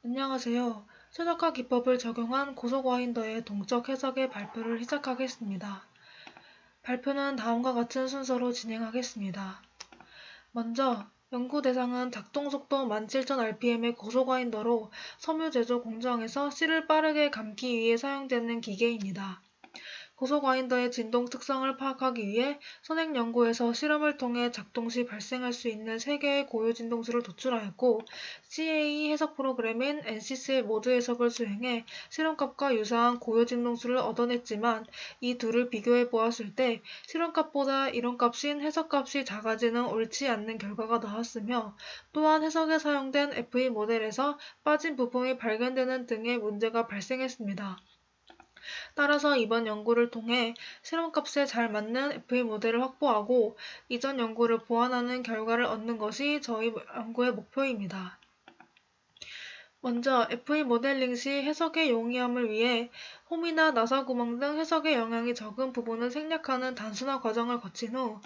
안녕하세요. 최적화 기법을 적용한 고속와인더의 동적 해석의 발표를 시작하겠습니다. 발표는 다음과 같은 순서로 진행하겠습니다. 먼저 연구 대상은 작동속도 17,000rpm의 고속와인더로 섬유 제조 공정에서 실을 빠르게 감기 위해 사용되는 기계입니다. 고속와인더의 진동 특성을 파악하기 위해 선행 연구에서 실험을 통해 작동 시 발생할 수 있는 3개의 고유 진동수를 도출하였고, CA 해석 프로그램인 NCS의 모드 해석을 수행해 실험값과 유사한 고유 진동수를 얻어냈지만, 이 둘을 비교해 보았을 때 실험값보다 이론값인 해석값이 작아지는 옳지 않는 결과가 나왔으며, 또한 해석에 사용된 FE 모델에서 빠진 부품이 발견되는 등의 문제가 발생했습니다. 따라서 이번 연구를 통해 실험값에 잘 맞는 FE 모델을 확보하고 이전 연구를 보완하는 결과를 얻는 것이 저희 연구의 목표입니다. 먼저 FE 모델링 시 해석의 용이함을 위해 홈이나 나사 구멍 등 해석에 영향이 적은 부분을 생략하는 단순화 과정을 거친 후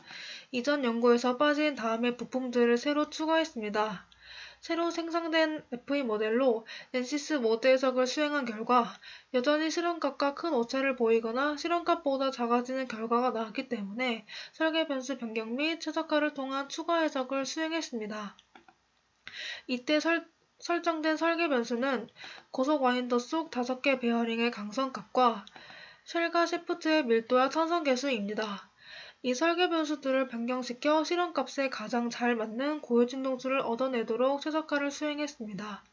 이전 연구에서 빠진 다음의 부품들을 새로 추가했습니다. 새로 생성된 FE 모델로 NCS 모드 해석을 수행한 결과 여전히 실험값과 큰 오차를 보이거나 실험값보다 작아지는 결과가 나왔기 때문에 설계 변수 변경 및 최적화를 통한 추가 해석을 수행했습니다. 이때 설정된 설계 변수는 고속 와인더 속 5개 베어링의 강성값과 쉘과 샤프트의 밀도와 탄성 계수입니다. 이 설계 변수들을 변경시켜 실험값에 가장 잘 맞는 고유 진동수를 얻어내도록 최적화를 수행했습니다.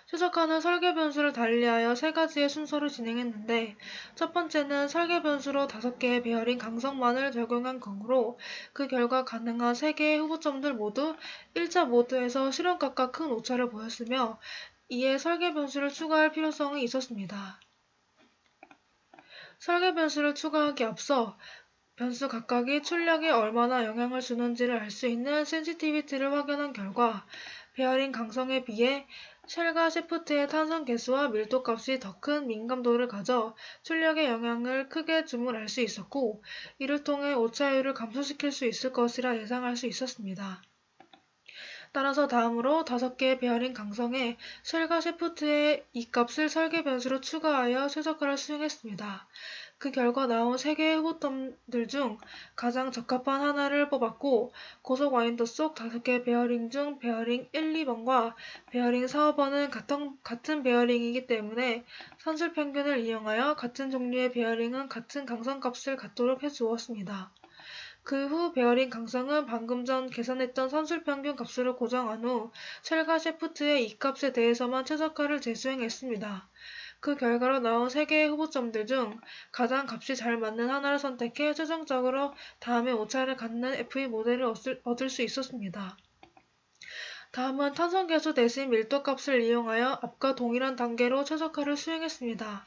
최적화는 설계 변수를 달리하여 3가지의 순서로 진행했는데, 첫 번째는 설계 변수로 5개의 베어링 강성만을 적용한 경우로 그 결과 가능한 3개의 후보점들 모두 1차 모드에서 실험값과 큰 오차를 보였으며, 이에 설계 변수를 추가할 필요성이 있었습니다. 설계 변수를 추가하기에 앞서 변수 각각이 출력에 얼마나 영향을 주는지를 알 수 있는 센시티비티를 확인한 결과 베어링 강성에 비해 쉘과 샤프트의 탄성 계수와 밀도 값이 더 큰 민감도를 가져 출력의 영향을 크게 줌을 알 수 있었고, 이를 통해 오차율을 감소시킬 수 있을 것이라 예상할 수 있었습니다. 따라서 다음으로 5개의 베어링 강성에 쉘과 샤프트의 이 값을 설계 변수로 추가하여 최적화를 수행했습니다. 그 결과 나온 3개의 후보점들 중 가장 적합한 하나를 뽑았고, 고속 와인더 속 5개 베어링 중 베어링 1, 2번과 베어링 4, 5번은 같은 베어링이기 때문에 산술 평균을 이용하여 같은 종류의 베어링은 같은 강성값을 갖도록 해주었습니다. 그 후 베어링 강성은 방금 전 계산했던 산술평균 값으로 고정한 후 쉘과 샤프트의 이 값에 대해서만 최적화를 재수행했습니다. 그 결과로 나온 3개의 후보점들 중 가장 값이 잘 맞는 하나를 선택해 최종적으로 다음의 오차를 갖는 FE 모델을 얻을 수 있었습니다. 다음은 탄성 계수 대신 밀도 값을 이용하여 앞과 동일한 단계로 최적화를 수행했습니다.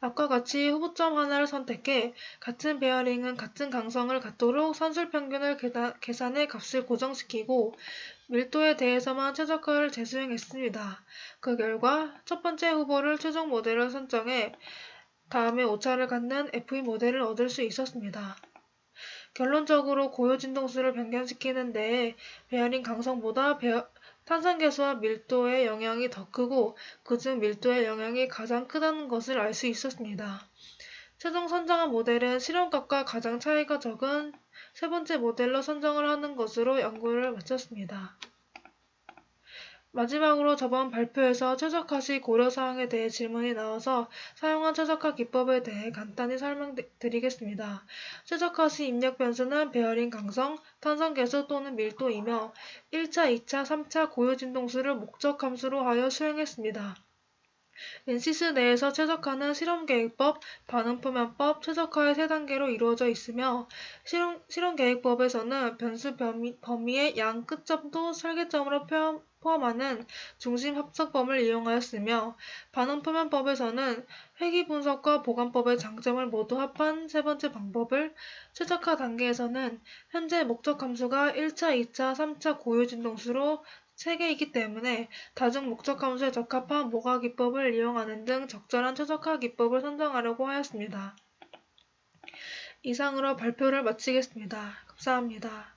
앞과 같이 후보점 하나를 선택해 같은 베어링은 같은 강성을 갖도록 산술평균을 계산해 값을 고정시키고 밀도에 대해서만 최적화를 재수행했습니다. 그 결과 첫 번째 후보를 최종 모델로 선정해 다음에 오차를 갖는 FE 모델을 얻을 수 있었습니다. 결론적으로 고유 진동수를 변경시키는 데에 베어링 강성보다 탄성 계수와 밀도의 영향이 더 크고 그중 밀도의 영향이 가장 크다는 것을 알 수 있었습니다. 최종 선정한 모델은 실험값과 가장 차이가 적은 세 번째 모델로 선정을 하는 것으로 연구를 마쳤습니다. 마지막으로 저번 발표에서 최적화 시 고려사항에 대해 질문이 나와서 사용한 최적화 기법에 대해 간단히 설명드리겠습니다. 최적화 시 입력 변수는 베어링 강성, 탄성 계수 또는 밀도이며 1차, 2차, 3차 고유 진동수를 목적 함수로 하여 수행했습니다. NCS 내에서 최적화는 실험계획법, 반응표면법, 최적화의 3단계로 이루어져 있으며 실험계획법에서는 변수 범위의 양 끝점도 설계점으로 포함하는 중심 합성법을 이용하였으며 반응표면법에서는 회귀분석과 보관법의 장점을 모두 합한 3번째 방법을, 최적화 단계에서는 현재 목적 함수가 1차, 2차, 3차 고유 진동수로 3개이기 때문에 다중 목적 함수에 적합한 모가 기법을 이용하는 등 적절한 최적화 기법을 선정하려고 하였습니다. 이상으로 발표를 마치겠습니다. 감사합니다.